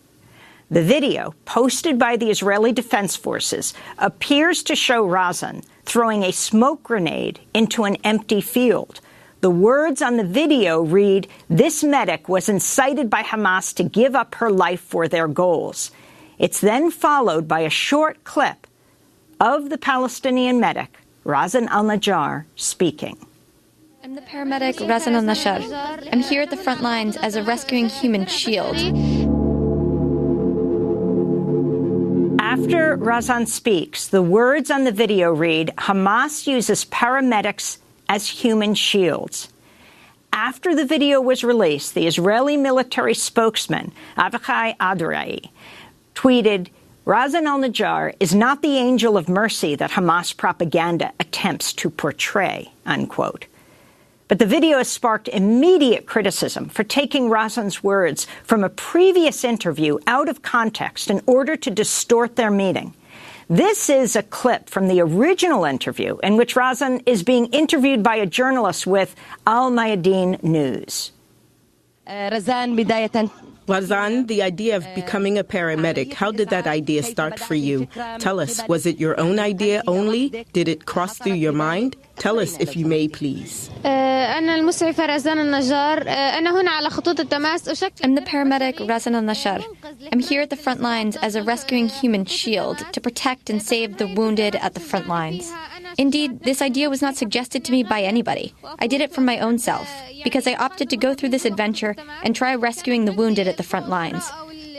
Speaker 1: The video, posted by the Israeli Defense Forces, appears to show Razan throwing a smoke grenade into an empty field. The words on the video read, "This medic was incited by Hamas to give up her life for their goals." It's then followed by a short clip of the Palestinian medic, Razan al-Najjar, speaking.
Speaker 12: I'm the paramedic Razan al-Najjar. I'm here at the front lines as a rescuing human shield.
Speaker 1: After Razan speaks, the words on the video read, "Hamas uses paramedics as human shields." After the video was released, the Israeli military spokesman, Avichai Adrai, tweeted, "Razan al-Najjar is not the angel of mercy that Hamas propaganda attempts to portray," unquote. But the video has sparked immediate criticism for taking Razan's words from a previous interview out of context in order to distort their meaning. This is a clip from the original interview in which Razan is being interviewed by a journalist with Al Mayadeen News.
Speaker 13: Razan, the idea of becoming a paramedic, how did that idea start for you? Tell us, was it your own idea only? Did it cross through your mind? Tell us, if you may, please.
Speaker 12: I'm the paramedic Razan al-Najjar. I'm here at the front lines as a rescuing human shield to protect and save the wounded at the front lines. Indeed, this idea was not suggested to me by anybody. I did it from my own self, because I opted to go through this adventure and try rescuing the wounded at the front lines.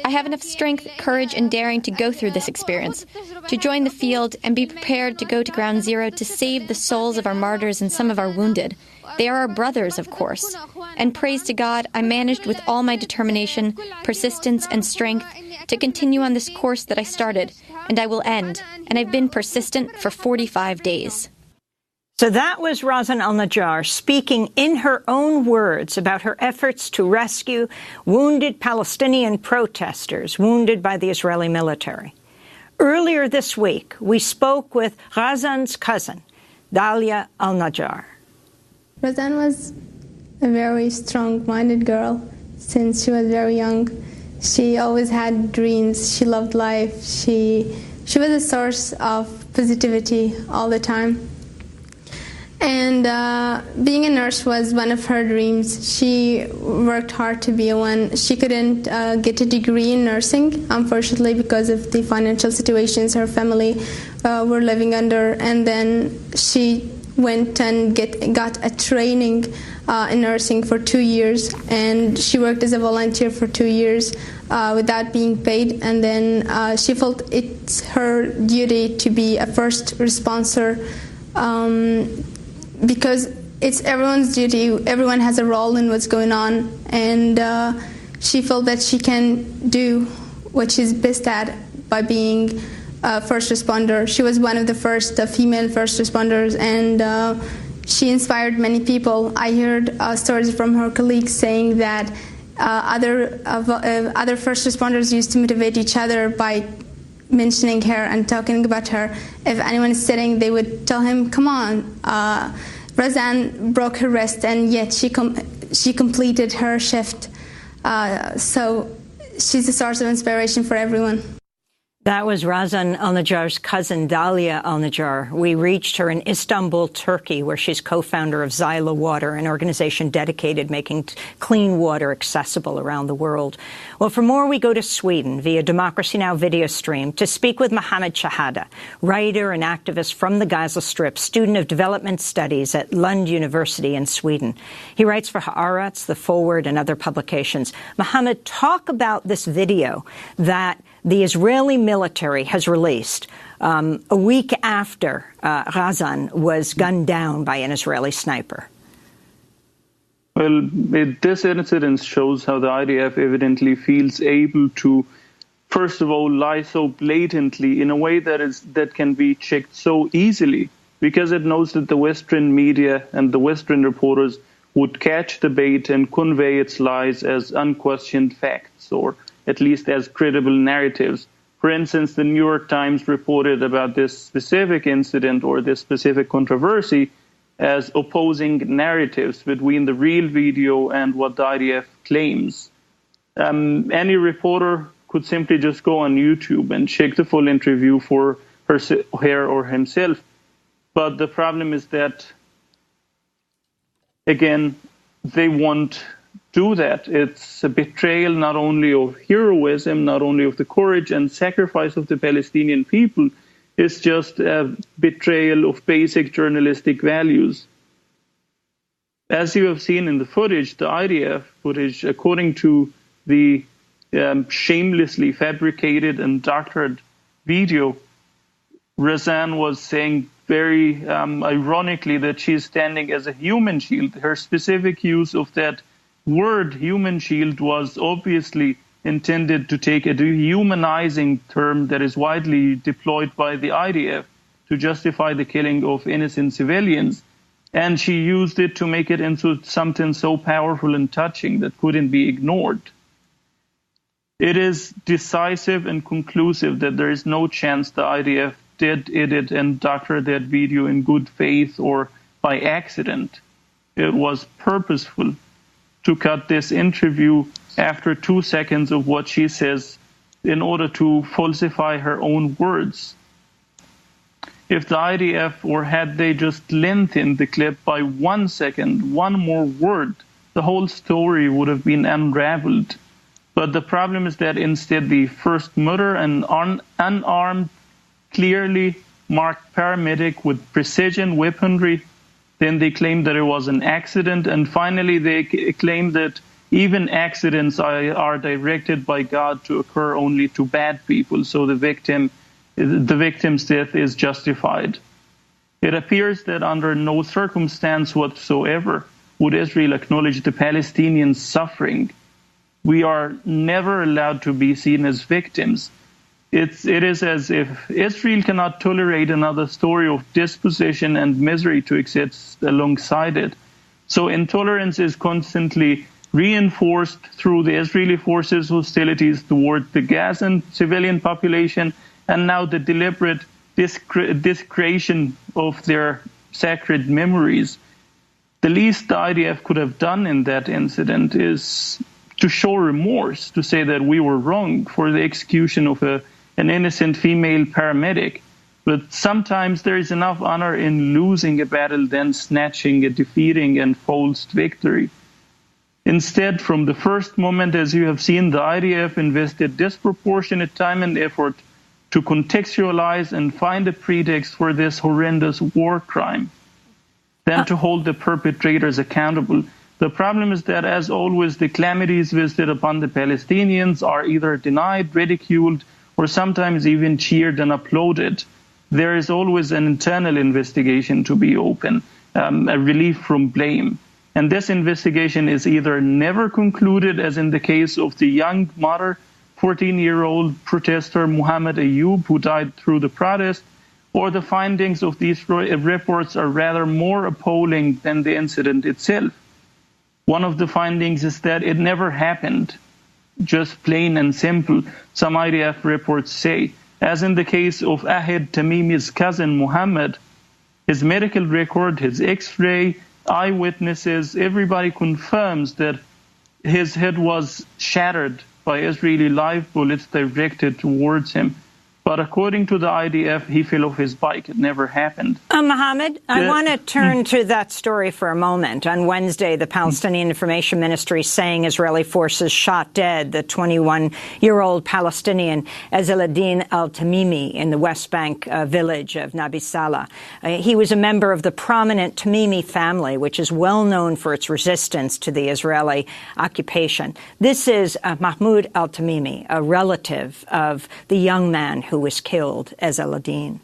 Speaker 12: I have enough strength, courage, and daring to go through this experience, to join the field and be prepared to go to ground zero to save the souls of our martyrs and some of our wounded. They are our brothers, of course. And praise to God, I managed with all my determination, persistence, and strength to continue on this course that I started, and I will end. And I've been persistent for 45 days.
Speaker 1: So that was Razan al-Najjar speaking in her own words about her efforts to rescue wounded Palestinian protesters wounded by the Israeli military. Earlier this week, we spoke with Razan's cousin, Dalia al-Najjar.
Speaker 14: Razan was a very strong-minded girl since she was very young. She always had dreams. She loved life. She was a source of positivity all the time. And being a nurse was one of her dreams. She worked hard to be one. She couldn't get a degree in nursing, unfortunately, because of the financial situations her family were living under. And then she went and got a training in nursing for 2 years, and she worked as a volunteer for 2 years without being paid. And then she felt it's her duty to be a first responder, because it's everyone's duty. Everyone has a role in what's going on, and she felt that she can do what she's best at by being a first responder. She was one of the first female first responders, and she inspired many people. I heard stories from her colleagues saying that other first responders used to motivate each other by mentioning her and talking about her. If anyone is sitting, they would tell him, "Come on." Razan broke her wrist, and yet she completed her shift. So she's a source of inspiration for everyone.
Speaker 1: That was Razan al-Najjar's cousin, Dalia al-Najjar. We reached her in Istanbul, Turkey, where she's co-founder of Zyla Water, an organization dedicated making clean water accessible around the world. Well, for more, we go to Sweden via Democracy Now! Video stream to speak with Mohammed Shahada, writer and activist from the Gaza Strip, student of development studies at Lund University in Sweden. He writes for Haaretz, The Forward, and other publications. Mohammed, talk about this video that the Israeli military has released a week after Razan was gunned down by an Israeli sniper.
Speaker 15: Well, this incident shows how the IDF evidently feels able to, first of all, lie so blatantly in a way that can be checked so easily, because it knows that the Western media and the Western reporters would catch the bait and convey its lies as unquestioned facts, or at least as credible narratives For instance, the New York Times reported about this specific incident or this specific controversy as opposing narratives between the real video and what the IDF claims. Any reporter could simply just go on YouTube and check the full interview for her or himself. But the problem is that, again, they won't do that. It's a betrayal not only of heroism, not only of the courage and sacrifice of the Palestinian people, it's just a betrayal of basic journalistic values. As you have seen in the footage, the IDF footage, according to the shamelessly fabricated and doctored video, Razan was saying very ironically that she's standing as a human shield. Her specific use of that word, human shield, was obviously intended to take a dehumanizing term that is widely deployed by the IDF to justify the killing of innocent civilians. And she used it to make it into something so powerful and touching that couldn't be ignored. It is decisive and conclusive that there is no chance the IDF did edit and doctor that video in good faith or by accident. It was purposeful to cut this interview after 2 seconds of what she says in order to falsify her own words. If the IDF, or had they just lengthened the clip by 1 second, one more word, the whole story would have been unraveled. But the problem is that instead the first murder, an unarmed, clearly marked paramedic with precision weaponry. Then they claimed that it was an accident. And finally, they claimed that even accidents are directed by God to occur only to bad people. So the victim's death is justified. It appears that under no circumstance whatsoever would Israel acknowledge the Palestinians' suffering. We are never allowed to be seen as victims. It is as if Israel cannot tolerate another story of dispossession and misery to exist alongside it. So intolerance is constantly reinforced through the Israeli forces' hostilities toward the Gazan civilian population, and now the deliberate discretion of their sacred memories. The least the IDF could have done in that incident is to show remorse, to say that we were wrong for the execution of an innocent female paramedic. But sometimes there is enough honor in losing a battle than snatching a defeating and false victory. Instead, from the first moment, as you have seen, the IDF invested disproportionate time and effort to contextualize and find a pretext for this horrendous war crime, then to hold the perpetrators accountable. The problem is that, as always, the calamities visited upon the Palestinians are either denied, ridiculed, or sometimes even cheered and applauded. There is always an internal investigation to be open, a relief from blame. And this investigation is either never concluded, as in the case of the young mother, 14-year-old protester Muhammad Ayub, who died through the protest, or the findings of these reports are rather more appalling than the incident itself. One of the findings is that it never happened, just plain and simple, some IDF reports say. As in the case of Ahmed Tamimi's cousin Muhammad, his medical record, his X-ray, eyewitnesses, everybody confirms that his head was shattered by Israeli live bullets directed towards him. But according to the IDF, he fell off his bike. It never happened. Mohammed,
Speaker 1: I want to turn to that story for a moment. On Wednesday, the Palestinian Information Ministry saying Israeli forces shot dead the 21-year-old Palestinian Ezzeladin al-Tamimi in the West Bank village of Nabi Salah. He was a member of the prominent Tamimi family, which is well known for its resistance to the Israeli occupation. This is Mahmoud al-Tamimi, a relative of the young man who was killed, Ezzeladin.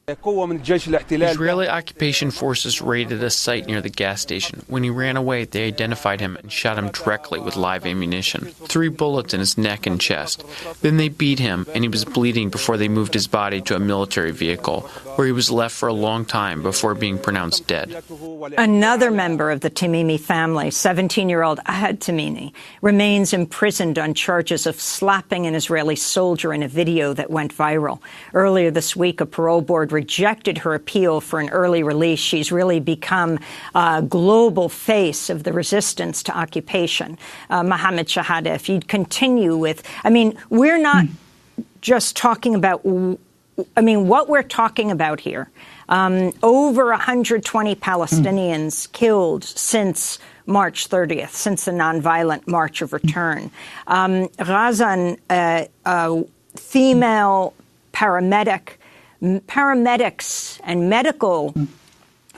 Speaker 16: Israeli occupation forces raided a site near the gas station. When he ran away, they identified him and shot him directly with live ammunition. 3 bullets in his neck and chest. Then they beat him, and he was bleeding before they moved his body to a military vehicle, where he was left for a long time before being pronounced dead.
Speaker 1: Another member of the Tamimi family, 17-year-old Ahad Tamimi, remains imprisoned on charges of slapping an Israeli soldier in a video that went viral. Earlier this week, a parole board rejected her appeal for an early release. She's really become a global face of the resistance to occupation. Mohammed Shahada, if you'd continue with, we're not just talking about, what we're talking about here, over 120 Palestinians killed since March 30th, since the nonviolent March of Return. Ghazan, female paramedics and medical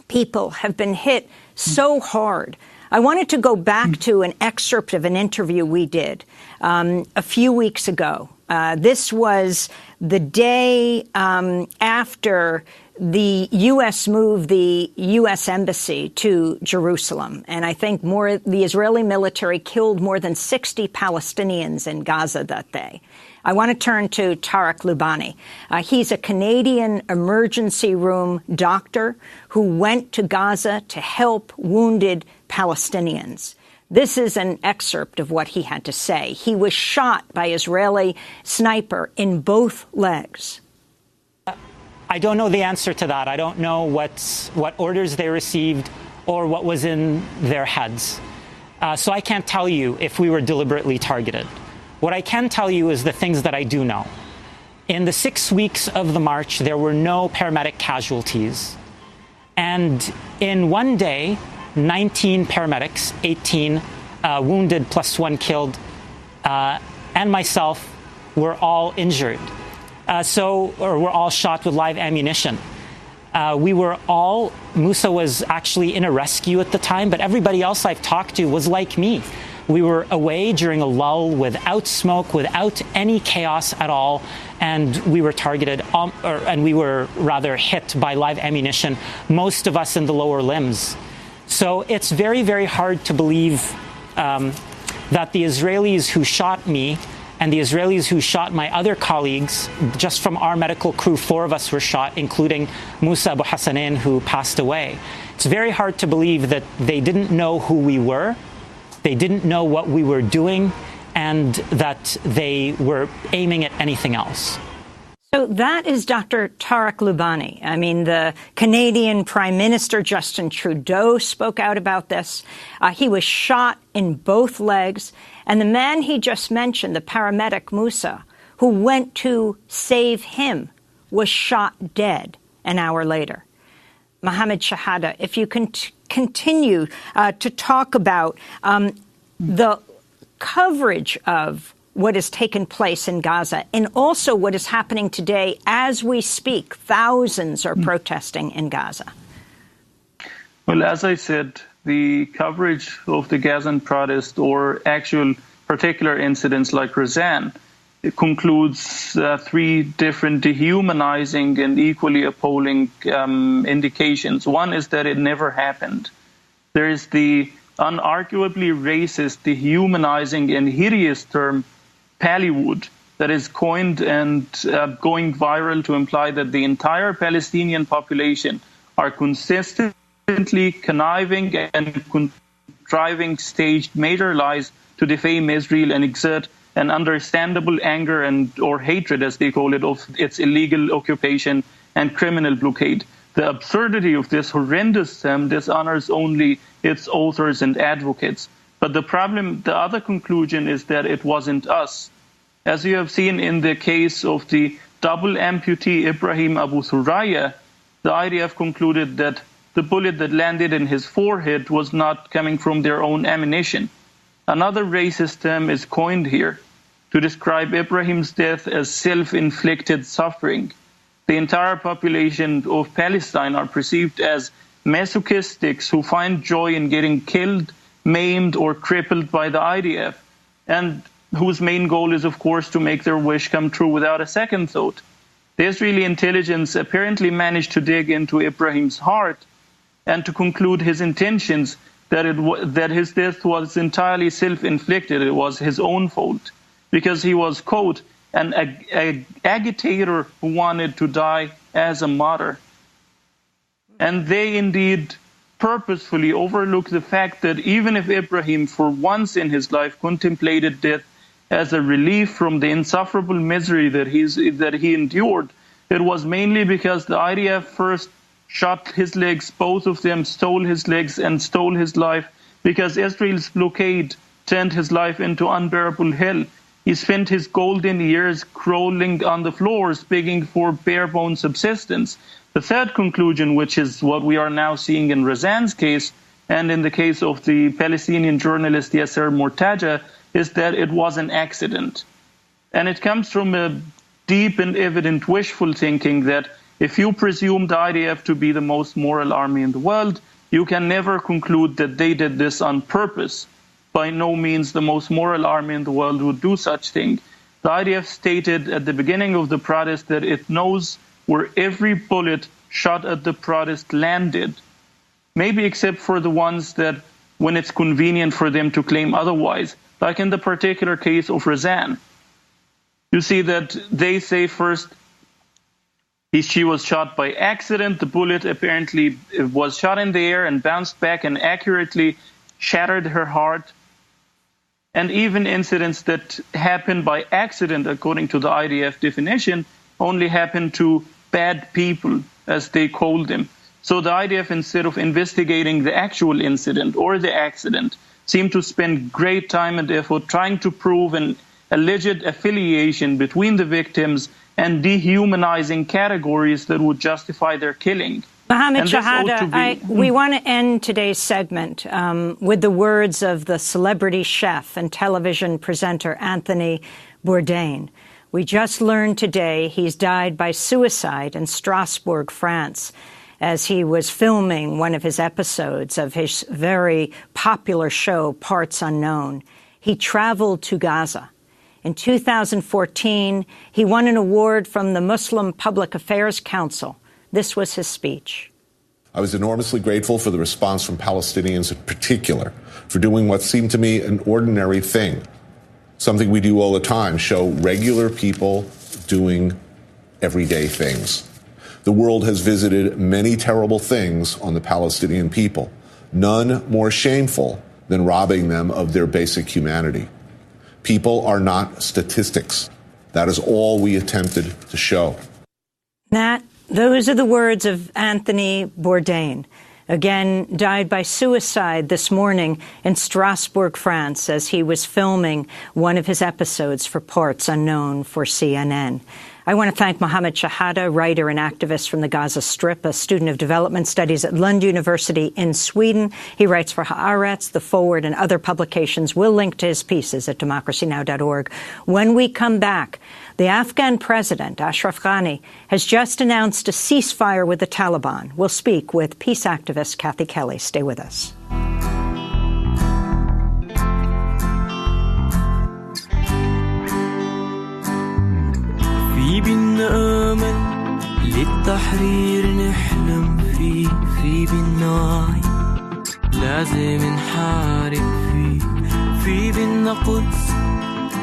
Speaker 1: people have been hit so hard. I wanted to go back to an excerpt of an interview we did a few weeks ago. This was the day after the U.S. moved the U.S. Embassy to Jerusalem. And I think the Israeli military killed more than 60 Palestinians in Gaza that day. I want to turn to Tarek Loubani. He's a Canadian emergency room doctor who went to Gaza to help wounded Palestinians. This is an excerpt of what he had to say. He was shot by Israeli sniper in both legs.
Speaker 17: I don't know the answer to that. I don't know what orders they received or what was in their heads. So I can't tell you if we were deliberately targeted. What I can tell you is the things that I do know. In the 6 weeks of the march, there were no paramedic casualties. And in one day, 19 paramedics, 18 wounded plus 1 killed, and myself were all injured. We're all shot with live ammunition. Musa was actually in a rescue at the time, but everybody else I've talked to was like me. We were away during a lull without smoke, without any chaos at all, and we were targeted, and we were rather hit by live ammunition, most of us in the lower limbs. So it's very, very hard to believe that the Israelis who shot me and the Israelis who shot my other colleagues, just from our medical crew, 4 of us were shot, including Musa Abu Hassanin, who passed away. It's very hard to believe that they didn't know who we were, they didn't know what we were doing, and that they were aiming at anything else.
Speaker 1: So that is Dr. Tarek Loubani. The Canadian Prime Minister Justin Trudeau spoke out about this. He was shot in both legs. And the man he just mentioned, the paramedic Musa, who went to save him, was shot dead an hour later. Mohammed Shahada, if you can continue to talk about the coverage of what has taken place in Gaza and also what is happening today as we speak. Thousands are protesting in Gaza.
Speaker 15: Well, as I said, the coverage of the Gazan protest or actual particular incidents like Razan, it concludes 3 different dehumanizing and equally appalling indications. One is that it never happened. There is the unarguably racist, dehumanizing and hideous term Pallywood that is coined and going viral to imply that the entire Palestinian population are consistently conniving and contriving staged major lies to defame Israel and exert an understandable anger or hatred, as they call it, of its illegal occupation and criminal blockade. The absurdity of this horrendous term dishonors only its authors and advocates. But the other conclusion is that it wasn't us. As you have seen in the case of the double amputee Ibrahim Abu Thuraya, the IDF concluded that the bullet that landed in his forehead was not coming from their own ammunition. Another racist term is coined here to describe Ibrahim's death as self-inflicted suffering. The entire population of Palestine are perceived as masochistics who find joy in getting killed, maimed, or crippled by the IDF, and whose main goal is, of course, to make their wish come true without a second thought. The Israeli intelligence apparently managed to dig into Ibrahim's heart and to conclude his intentions that his death was entirely self-inflicted. It was his own fault because he was, quote, an agitator who wanted to die as a martyr. And they indeed purposefully overlook the fact that even if Ibrahim for once in his life contemplated death as a relief from the insufferable misery that he endured, it was mainly because the IDF first shot his legs, both of them stole his legs and stole his life, because Israel's blockade turned his life into unbearable hell. He spent his golden years crawling on the floors, begging for bare-bone subsistence. The third conclusion, which is what we are now seeing in Razan's case and in the case of the Palestinian journalist Yasser Mortaja, is that it was an accident. And it comes from a deep and evident wishful thinking that if you presume the IDF to be the most moral army in the world, you can never conclude that they did this on purpose. By no means the most moral army in the world would do such thing. The IDF stated at the beginning of the protest that it knows where every bullet shot at the protest landed, maybe except for the ones that when it's convenient for them to claim otherwise, like in the particular case of Razan. You see that they say first she was shot by accident. The bullet apparently was shot in the air and bounced back and accurately shattered her heart. And even incidents that happened by accident, according to the IDF definition, only happened to bad people, as they called them. So the IDF, instead of investigating the actual incident or the accident, seemed to spend great time and effort trying to prove an alleged affiliation between the victims and dehumanizing categories that would justify their killing.
Speaker 1: Mohammed Shahada, we want to end today's segment with the words of the celebrity chef and television presenter Anthony Bourdain. We just learned today he's died by suicide in Strasbourg, France, as he was filming one of his episodes of his very popular show, Parts Unknown. He traveled to Gaza. In 2014, he won an award from the Muslim Public Affairs Council. This was his speech.
Speaker 18: I was enormously grateful for the response from Palestinians in particular, for doing what seemed to me an ordinary thing, something we do all the time, show regular people doing everyday things. The world has visited many terrible things on the Palestinian people, none more shameful than robbing them of their basic humanity. People are not statistics. That is all we attempted to show.
Speaker 1: Those are the words of Anthony Bourdain, again died by suicide this morning in Strasbourg, France, as he was filming one of his episodes for Parts Unknown for CNN. I want to thank Mohammed Shahada, writer and activist from the Gaza Strip, a student of development studies at Lund University in Sweden. He writes for Haaretz, The Forward, and other publications. We'll link to his pieces at democracynow.org. When we come back, the Afghan president, Ashraf Ghani, has just announced a ceasefire with the Taliban. We'll speak with peace activist Kathy Kelly. Stay with us.
Speaker 19: في بينا أمل للتحرير نحلم فيه في بينا وعي لازم نحارب فيه في بينا قدس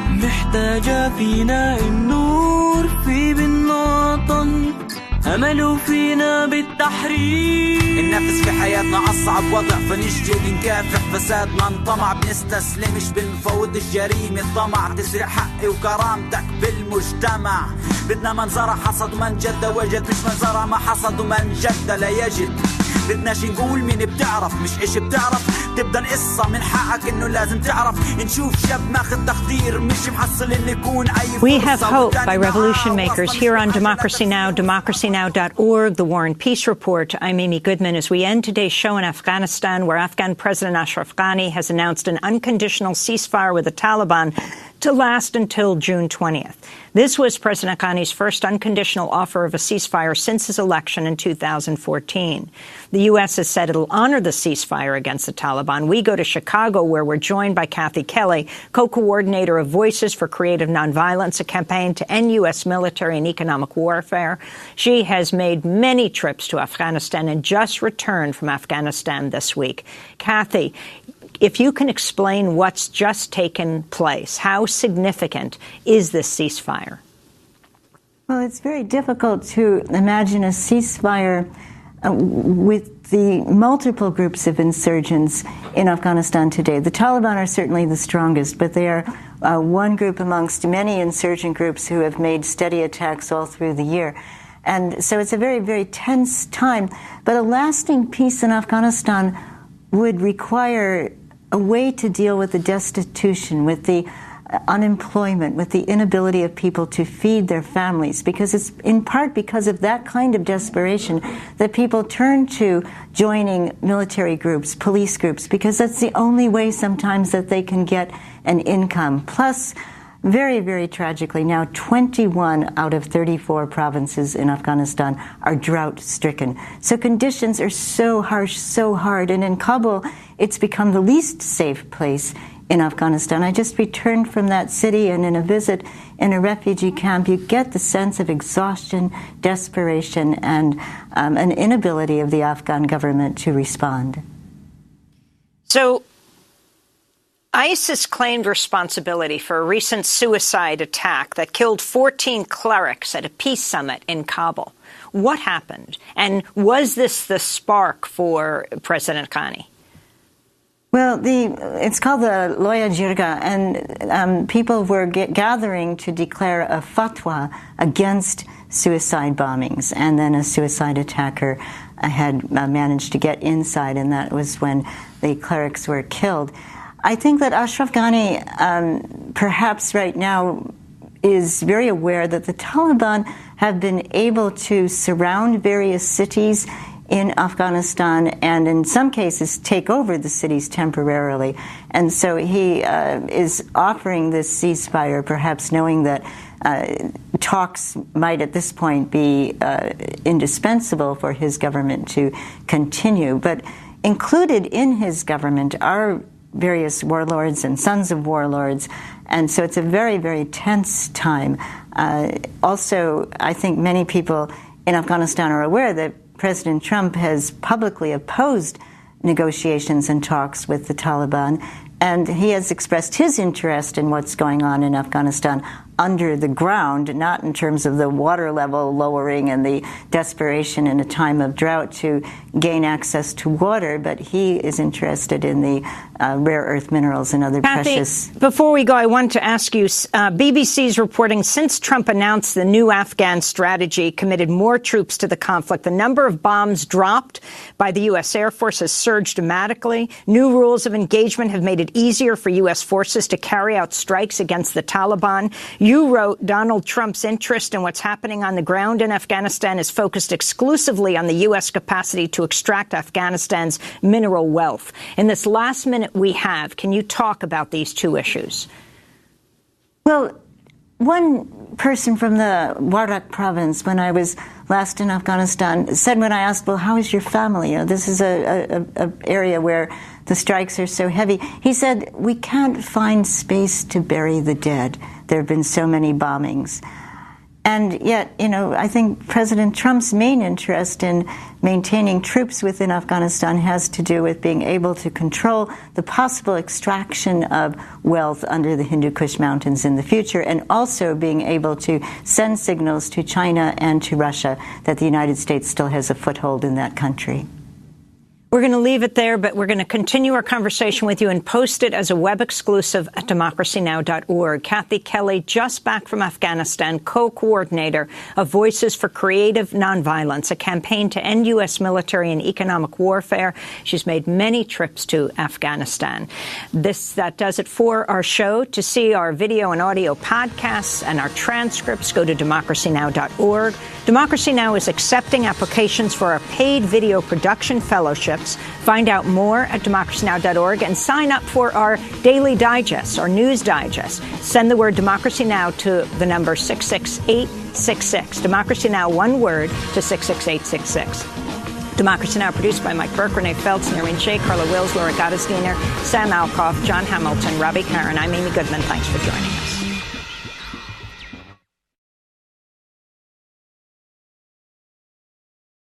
Speaker 19: محتاجة فينا النور في بينا وطن أمل فينا بالتحرير
Speaker 20: النفس في حياتنا أصعب وضع فنجد نكافح فسادنا انطمع بنستسلمش بنفوت الجريمة الطمع تسرق حقي وكرامتك بالمجتمع بدنا منظرة حصد من جد وجد مش منظرة ما حصد ومن جد لا يجد بدناش نقول مين بتعرف مش إيش بتعرف تبدأ القصة من حقك إنه لازم تعرف نشوف شاب ماخد تخدير مش محصل إنه يكون أي
Speaker 1: We Have Hope by Revolution Makers here on Democracy Now!, democracynow.org, The War and Peace Report. I'm Amy Goodman. As we end today's show in Afghanistan, where Afghan President Ashraf Ghani has announced an unconditional ceasefire with the Taliban to last until June 20th. This was President Ghani's first unconditional offer of a ceasefire since his election in 2014. The U.S. has said it'll honor the ceasefire against the Taliban Taliban. We go to Chicago, where we're joined by Kathy Kelly, co-coordinator of Voices for Creative Nonviolence, a campaign to end U.S. military and economic warfare. She has made many trips to Afghanistan and just returned from Afghanistan this week. Kathy, if you can explain what's just taken place, how significant is this ceasefire?
Speaker 21: Well, it's very difficult to imagine a ceasefire with the multiple groups of insurgents in Afghanistan today. The Taliban are certainly the strongest, but they are one group amongst many insurgent groups who have made steady attacks all through the year. And so it's a very, very tense time. But a lasting peace in Afghanistan would require a way to deal with the destitution, with the unemployment, with the inability of people to feed their families, because it's in part because of that kind of desperation that people turn to joining military groups, police groups, because that's the only way sometimes that they can get an income. Plus, very, very tragically, now 21 out of 34 provinces in Afghanistan are drought-stricken. So conditions are so harsh, so hard, and in Kabul, it's become the least safe place in Afghanistan. I just returned from that city, and in a visit in a refugee camp, you get the sense of exhaustion, desperation, and an inability of the Afghan government to respond.
Speaker 1: So ISIS claimed responsibility for a recent suicide attack that killed 14 clerics at a peace summit in Kabul. What happened? And was this the spark for President Ghani?
Speaker 21: Well, it's called the Loya Jirga, and people were gathering to declare a fatwa against suicide bombings, and then a suicide attacker had managed to get inside, and that was when the clerics were killed. I think that Ashraf Ghani, perhaps right now, is very aware that the Taliban have been able to surround various cities in Afghanistan and in some cases take over the cities temporarily. And so he is offering this ceasefire, perhaps knowing that talks might at this point be indispensable for his government to continue. But included in his government are various warlords and sons of warlords, and so it's a very, very tense time. Also, I think many people in Afghanistan are aware that President Trump has publicly opposed negotiations and talks with the Taliban, and he has expressed his interest in what's going on in Afghanistan under the ground, not in terms of the water level lowering and the desperation in a time of drought to gain access to water, but he is interested in the rare earth minerals and other precious.
Speaker 1: Before we go, I want to ask you, BBC's reporting, since Trump announced the new Afghan strategy committed more troops to the conflict, the number of bombs dropped by the U.S. Air Force has surged dramatically. New rules of engagement have made it easier for U.S. forces to carry out strikes against the Taliban. You wrote Donald Trump's interest in what's happening on the ground in Afghanistan is focused exclusively on the U.S. capacity to extract Afghanistan's mineral wealth. In this last minute we have, can you talk about these two issues?
Speaker 21: Well, one person from the Wardak province, when I was last in Afghanistan, said when I asked, well, how is your family? You know, this is a area where the strikes are so heavy. He said, we can't find space to bury the dead. There have been so many bombings. And yet, you know, I think President Trump's main interest in maintaining troops within Afghanistan has to do with being able to control the possible extraction of wealth under the Hindu Kush Mountains in the future, and also being able to send signals to China and to Russia that the United States still has a foothold in that country.
Speaker 1: We're going to leave it there, but we're going to continue our conversation with you and post it as a web exclusive at democracynow.org. Kathy Kelly, just back from Afghanistan, co-coordinator of Voices for Creative Nonviolence, a campaign to end U.S. military and economic warfare. She's made many trips to Afghanistan. That does it for our show. To see our video and audio podcasts and our transcripts, go to democracynow.org. Democracy Now! Is accepting applications for our paid video production fellowships. Find out more at democracynow.org and sign up for our daily digests, our news digest. Send the word Democracy Now! To the number 66866. Democracy Now! One word to 66866. Democracy Now! Produced by Mike Burke, Renee Feltz, Noreen Shea, Carla Wills, Laura Gottesdiener, Sam Alcoff, John Hamilton, Robbie Karen. I'm Amy Goodman. Thanks for joining us.